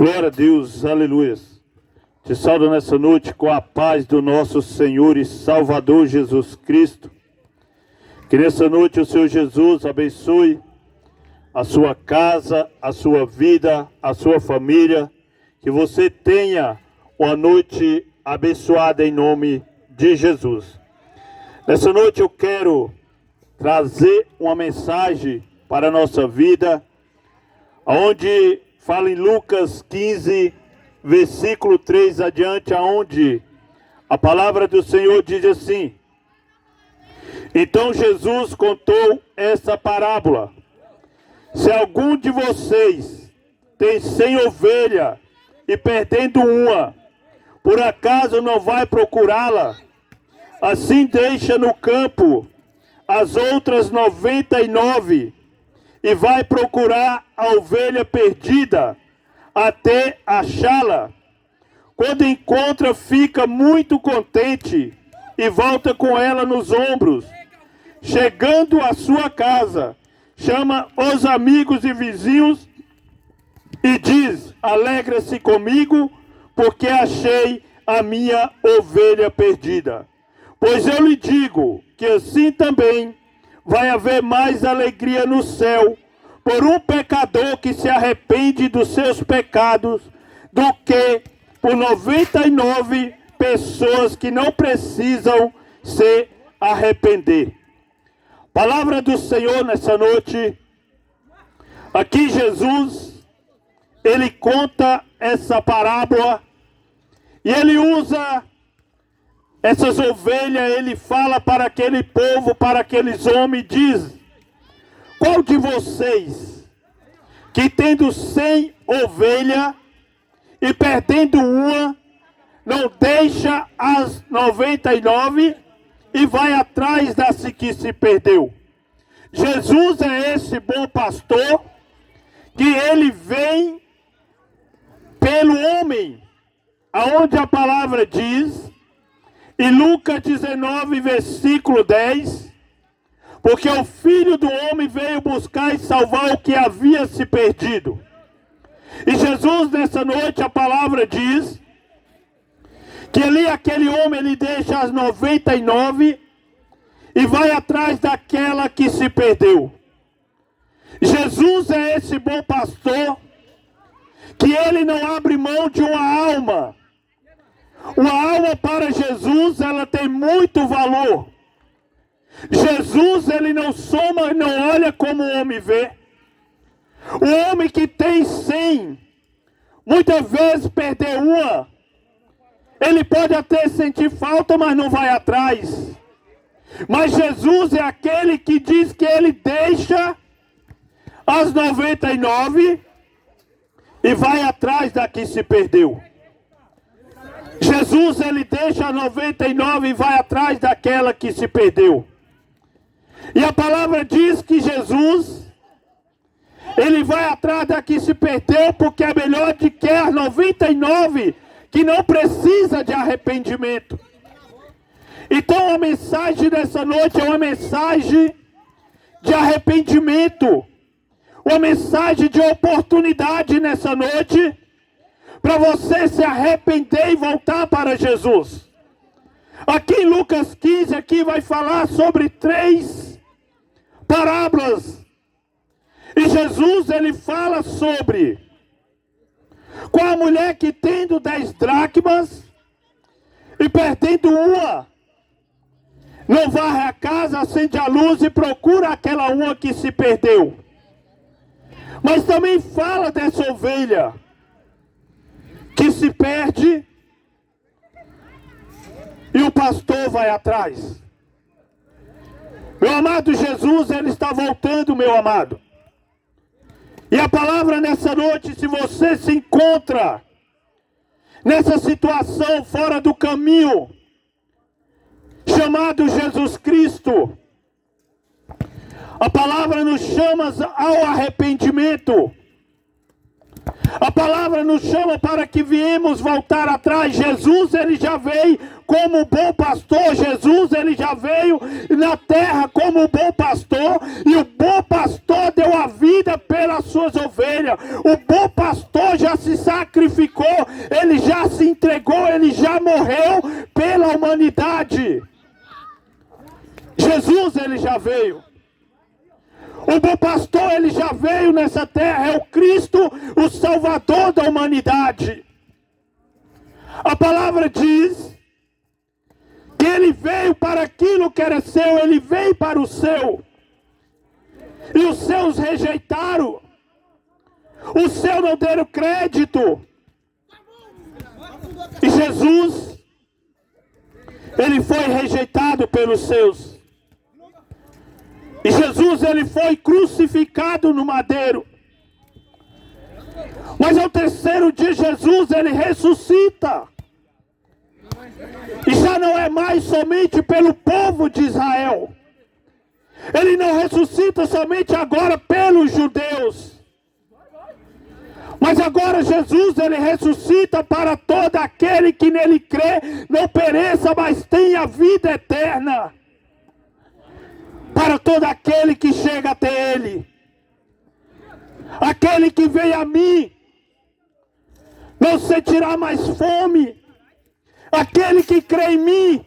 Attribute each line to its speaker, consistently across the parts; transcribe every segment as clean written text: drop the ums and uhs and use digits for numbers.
Speaker 1: Glória a Deus, aleluia. Te saúdo nessa noite com a paz do nosso Senhor e Salvador Jesus Cristo. Que nessa noite o Senhor Jesus abençoe a sua casa, a sua vida, a sua família. Que você tenha uma noite abençoada em nome de Jesus. Nessa noite eu quero trazer uma mensagem para a nossa vida, onde fala em Lucas 15, versículo 3 adiante, aonde a palavra do Senhor diz assim: então Jesus contou essa parábola: se algum de vocês tem 100 ovelhas e perdendo uma, por acaso não vai procurá-la? Assim deixa no campo as outras 99 e vai procurar a ovelha perdida até achá-la. Quando encontra, fica muito contente e volta com ela nos ombros. Chegando à sua casa, chama os amigos e vizinhos e diz: alegra-se comigo, porque achei a minha ovelha perdida. Pois eu lhe digo que assim também vai haver mais alegria no céu por um pecador que se arrepende dos seus pecados do que por 99 pessoas que não precisam se arrepender. Palavra do Senhor nessa noite. Aqui Jesus, ele conta essa parábola e ele usa essas ovelhas, ele fala para aquele povo, para aqueles homens, diz: qual de vocês que tendo 100 ovelhas e perdendo uma, não deixa as 99 e vai atrás da que se perdeu? Jesus é esse bom pastor, que ele vem pelo homem, aonde a palavra diz, em Lucas 19, versículo 10, porque o Filho do Homem veio buscar e salvar o que havia se perdido. E Jesus, nessa noite, a palavra diz que ali aquele homem, ele deixa as 99 e vai atrás daquela que se perdeu. Jesus é esse bom pastor, que ele não abre mão de uma alma. Uma alma para Jesus, ela tem muito valor. Jesus, ele não soma, não olha como o homem vê. O homem que tem 100, muitas vezes perder uma, ele pode até sentir falta, mas não vai atrás. Mas Jesus é aquele que diz que ele deixa as 99 e vai atrás da que se perdeu. Jesus, ele deixa a 99 e vai atrás daquela que se perdeu. E a palavra diz que Jesus, ele vai atrás da que se perdeu, porque é melhor de que as 99 que não precisa de arrependimento. Então a mensagem dessa noite é uma mensagem de arrependimento, uma mensagem de oportunidade nessa noite, para você se arrepender e voltar para Jesus. Aqui em Lucas 15, aqui vai falar sobre 3 parábolas. E Jesus, ele fala sobre com a mulher que tendo 10 dracmas e perdendo uma, não varre a casa, acende a luz e procura aquela uma que se perdeu. Mas também fala dessa ovelha que se perde e o pastor vai atrás. Meu amado, Jesus, ele está voltando, meu amado. E a palavra nessa noite, se você se encontra nessa situação fora do caminho, chamado Jesus Cristo, a palavra nos chama ao arrependimento. A palavra nos chama para que viemos voltar atrás. Jesus, ele já veio como bom pastor. Jesus, ele já veio na terra como bom pastor, e o bom pastor deu a vida pelas suas ovelhas. O bom pastor já se sacrificou, ele já se entregou, ele já morreu pela humanidade. Jesus, ele já veio. O bom pastor, ele já veio nessa terra, é o Cristo, o Salvador da humanidade. A palavra diz que ele veio para aquilo que era seu, ele veio para o seu. E os seus rejeitaram. Os seus não deram crédito. E Jesus, ele foi rejeitado pelos seus. E Jesus, ele foi crucificado no madeiro. Mas ao terceiro dia, Jesus, ele ressuscita. E já não é mais somente pelo povo de Israel. Ele não ressuscita somente agora pelos judeus. Mas agora Jesus, ele ressuscita para todo aquele que nele crê, não pereça, mas tenha vida eterna. Para todo aquele que chega até ele. Aquele que vem a mim, não sentirá mais fome. Aquele que crê em mim,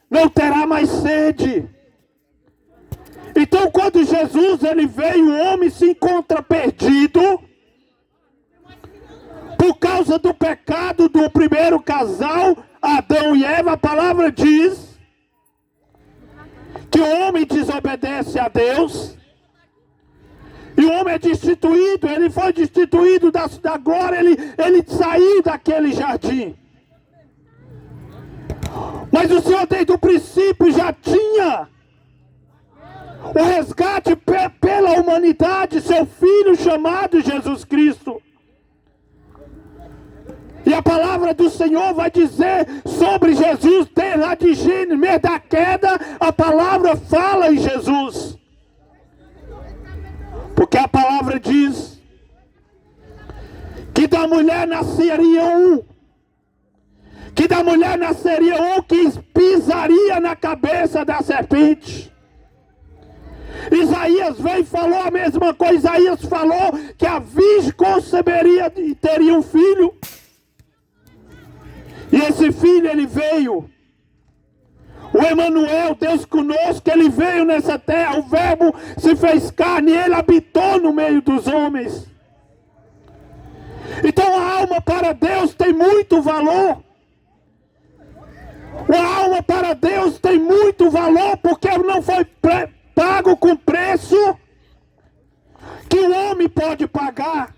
Speaker 1: não terá mais sede. Então quando Jesus, ele veio, o homem se encontra perdido. Por causa do pecado do primeiro casal, Adão e Eva, a palavra diz que o homem desobedece a Deus. E o homem é destituído, ele foi destituído da glória, ele saiu daquele jardim. Mas o Senhor desde o princípio já tinha o resgate pela humanidade, seu Filho chamado Jesus Cristo. E a palavra do Senhor vai dizer sobre Jesus, desde lá de Gênesis, mesmo da queda, a palavra fala em Jesus. Porque a palavra diz que da mulher nasceria um. Que da mulher nasceria um que pisaria na cabeça da serpente. Isaías veio e falou a mesma coisa. Isaías falou que a virgem conceberia e teria um filho. E esse filho, ele veio. O Emanuel, Deus conosco, ele veio nessa terra. O verbo se fez carne e ele habitou no meio dos homens. Então a alma para Deus tem muito valor. A alma para Deus tem muito valor, porque não foi pago com preço que o homem pode pagar.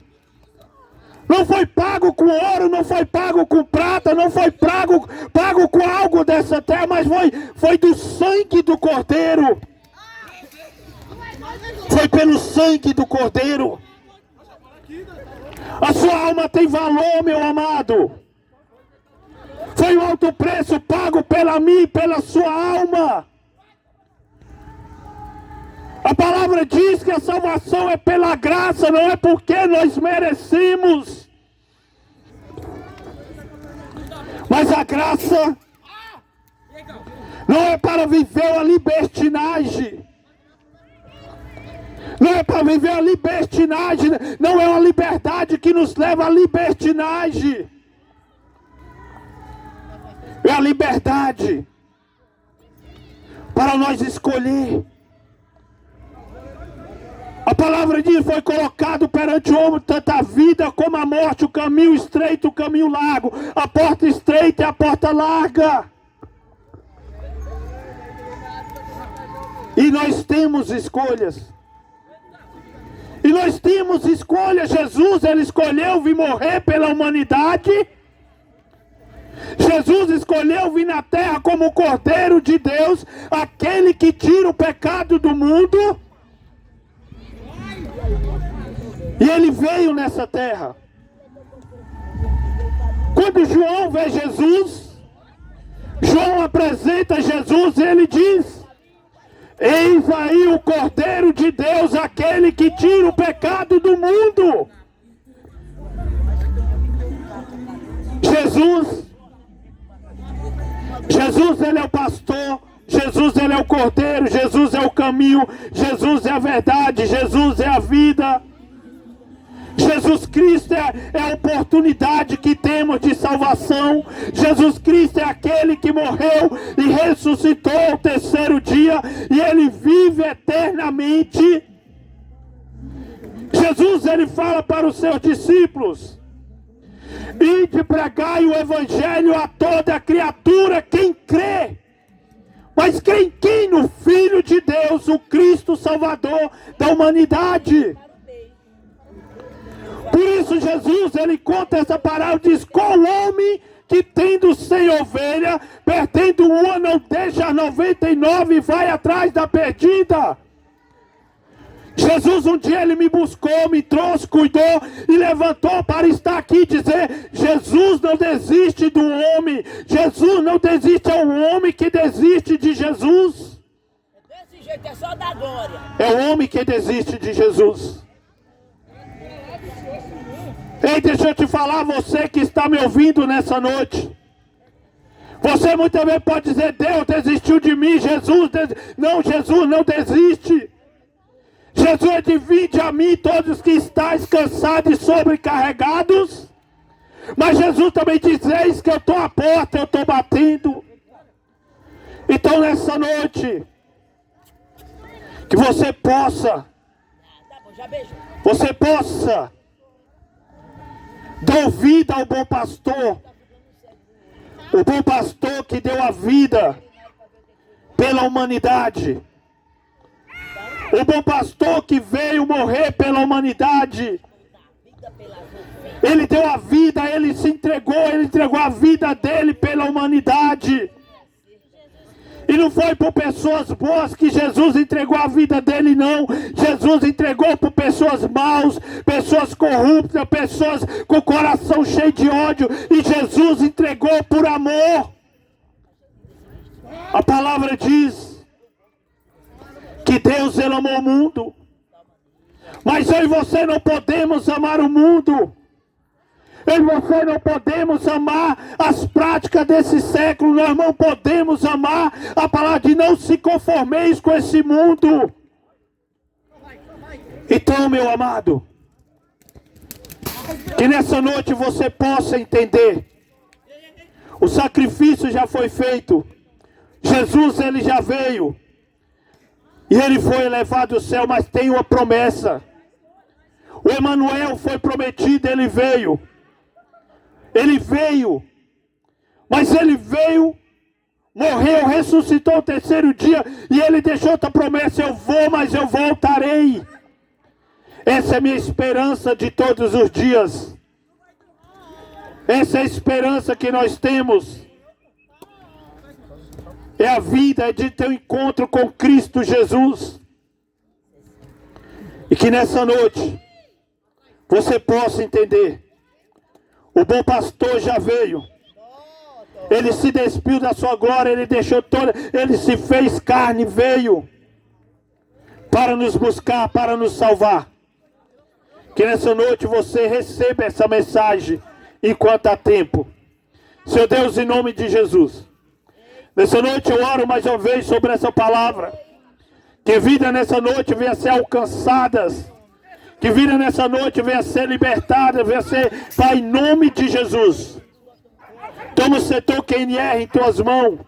Speaker 1: Não foi pago com ouro, não foi pago com prata, não foi pago com algo dessa terra, mas foi do sangue do Cordeiro. Foi pelo sangue do Cordeiro. A sua alma tem valor, meu amado. Foi um alto preço pago pela mim e pela sua alma. A palavra diz que a salvação é pela graça, não é porque nós merecemos. Mas a graça não é para viver a libertinagem. Não é para viver a libertinagem. Não é uma liberdade que nos leva à libertinagem. É a liberdade para nós escolher. A palavra diz, foi colocado perante o homem tanto a vida como a morte, o caminho estreito, o caminho largo, a porta estreita e a porta larga. E nós temos escolhas. E nós temos escolhas. Jesus, ele escolheu vir morrer pela humanidade. Jesus escolheu vir na terra como o Cordeiro de Deus, aquele que tira o pecado do mundo. E ele veio nessa terra. Quando João vê Jesus, João apresenta Jesus e ele diz: eis aí o Cordeiro de Deus, aquele que tira o pecado do mundo. Jesus, Jesus, ele é o pastor. Jesus, ele é o cordeiro. Jesus é o caminho. Jesus é a verdade. Jesus é a vida. Jesus Cristo é a oportunidade que temos de salvação. Jesus Cristo é aquele que morreu e ressuscitou ao terceiro dia, e ele vive eternamente. Jesus, ele fala para os seus discípulos: ide pregai o evangelho a toda criatura. Quem crê, mas crê em quem? No Filho de Deus, o Cristo Salvador da humanidade. Por isso Jesus, ele conta essa parábola, diz: qual homem que tendo 100 ovelhas, perdendo uma, não deixa as 99 e vai atrás da perdida? Jesus, um dia ele me buscou, me trouxe, cuidou e levantou para estar aqui e dizer: Jesus não desiste do homem. Jesus não desiste, é o homem que desiste de Jesus.
Speaker 2: Desse jeito, é só da glória.
Speaker 1: É o homem que desiste de Jesus. Ei, deixa eu te falar, você que está me ouvindo nessa noite. Você muitas vezes pode dizer: Deus desistiu de mim, Jesus não, Jesus não desiste. Jesus diz: vinde a mim todos que estáis cansados e sobrecarregados. Mas Jesus também diz: eis que eu estou à porta, eu estou batendo. Então nessa noite, que você possa dar vida ao bom pastor. O bom pastor que deu a vida pela humanidade. O bom pastor que veio morrer pela humanidade. Ele deu a vida, ele se entregou, ele entregou a vida dele pela humanidade. E não foi por pessoas boas que Jesus entregou a vida dele, não. Jesus entregou por pessoas maus, pessoas corruptas, pessoas com o coração cheio de ódio. E Jesus entregou por amor. A palavra diz que Deus, ele amou o mundo. Mas eu e você não podemos amar o mundo. Eu e você não podemos amar as práticas desse século. Nós não podemos amar a palavra de: não se conformeis com esse mundo. Então, meu amado, que nessa noite você possa entender: o sacrifício já foi feito. Jesus, ele já veio. E ele foi elevado ao céu, mas tem uma promessa. O Emanuel foi prometido, ele veio. Ele veio, mas ele veio, morreu, ressuscitou o terceiro dia, e ele deixou outra promessa: eu vou, mas eu voltarei. Essa é a minha esperança de todos os dias. Essa é a esperança que nós temos. É a vida, é de ter um encontro com Cristo Jesus. E que nessa noite você possa entender: o bom pastor já veio. Ele se despiu da sua glória, ele deixou toda, ele se fez carne, veio para nos buscar, para nos salvar. Que nessa noite você receba essa mensagem enquanto há tempo. Seu Deus, em nome de Jesus, nessa noite eu oro mais uma vez sobre essa palavra. Que vida nessa noite venha ser alcançadas. Que vida nessa noite venha ser libertada, venha ser, Pai, em nome de Jesus. Toma o setor QNR em tuas mãos.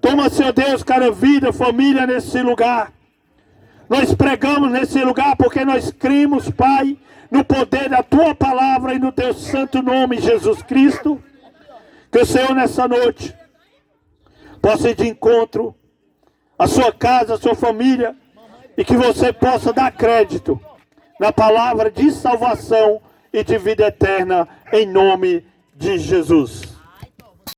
Speaker 1: Toma, Senhor Deus, cada vida, família nesse lugar. Nós pregamos nesse lugar porque nós cremos, Pai, no poder da tua palavra e no teu santo nome, Jesus Cristo. Que o Senhor nessa noite possa ir de encontro à sua casa, à sua família, e que você possa dar crédito na palavra de salvação e de vida eterna, em nome de Jesus.